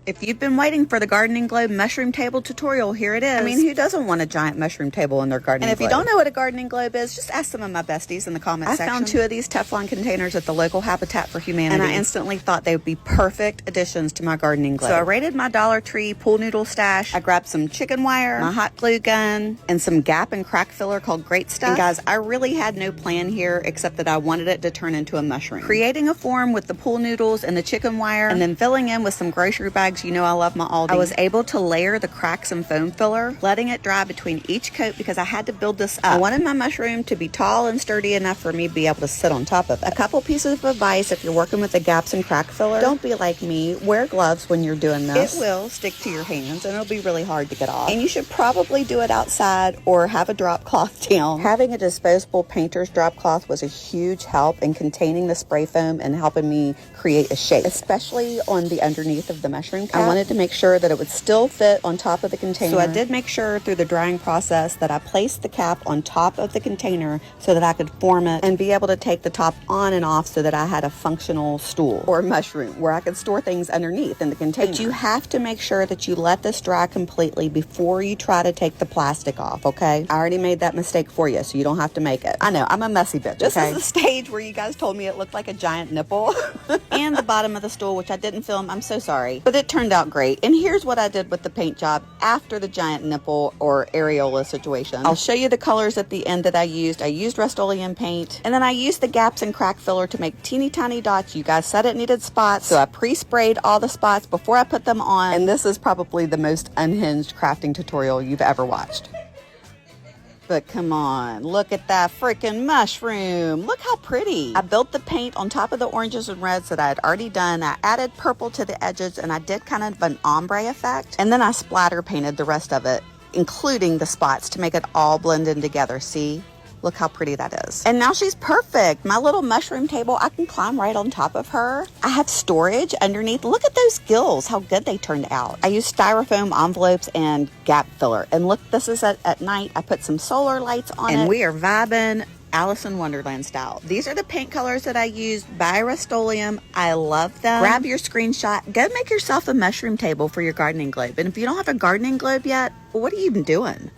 If you've been waiting for the Gardening Globe mushroom table tutorial, here it is. I mean, who doesn't want a giant mushroom table in their gardening globe? And if you don't know what a gardening globe is, just ask some of my besties in the comments section. I found 2 of these Teflon containers at the local Habitat for Humanity, and I instantly thought they would be perfect additions to my gardening globe. So I raided my Dollar Tree pool noodle stash. I grabbed some chicken wire, my hot glue gun, and some gap and crack filler called Great Stuff. And guys, I really had no plan here except that I wanted it to turn into a mushroom. Creating a form with the pool noodles and the chicken wire, and then filling in with some grocery bags. You know I love my Aldi. I was able to layer the cracks and foam filler, letting it dry between each coat because I had to build this up. I wanted my mushroom to be tall and sturdy enough for me to be able to sit on top of it. A couple pieces of advice if you're working with the gaps and crack filler: don't be like me. Wear gloves when you're doing this. It will stick to your hands and it'll be really hard to get off. And you should probably do it outside or have a drop cloth down. Having a disposable painter's drop cloth was a huge help in containing the spray foam and helping me create a shape, especially on the underneath of the mushroom cap. I wanted to make sure that it would still fit on top of the container. So I did make sure through the drying process that I placed the cap on top of the container so that I could form it and be able to take the top on and off so that I had a functional stool or mushroom where I could store things underneath in the container. But you have to make sure that you let this dry completely before you try to take the plastic off, okay? I already made that mistake for you, so you don't have to make it. I know, I'm a messy bitch, This is the stage where you guys told me it looked like a giant nipple. And the bottom of the stool, which I didn't film. I'm so sorry. But it turned out great. And here's what I did with the paint job after the giant nipple or areola situation. I'll show you the colors at the end that I used. I used Rust-Oleum paint, and then I used the gaps and crack filler to make teeny tiny dots. You guys said it needed spots, so I pre-sprayed all the spots before I put them on. And this is probably the most unhinged crafting tutorial you've ever watched. But come on, look at that freaking mushroom. Look how pretty. I built the paint on top of the oranges and reds that I had already done. I added purple to the edges and I did kind of an ombre effect. And then I splatter painted the rest of it, including the spots, to make it all blend in together. See? Look how pretty that is. And now she's perfect. My little mushroom table, I can climb right on top of her. I have storage underneath. Look at those gills, how good they turned out. I used styrofoam envelopes and gap filler. And look, this is at night. I put some solar lights on it. And we are vibing Alice in Wonderland style. These are the paint colors that I used by Rust-Oleum. I love them. Grab your screenshot. Go make yourself a mushroom table for your gardening globe. And if you don't have a gardening globe yet, well, what are you even doing?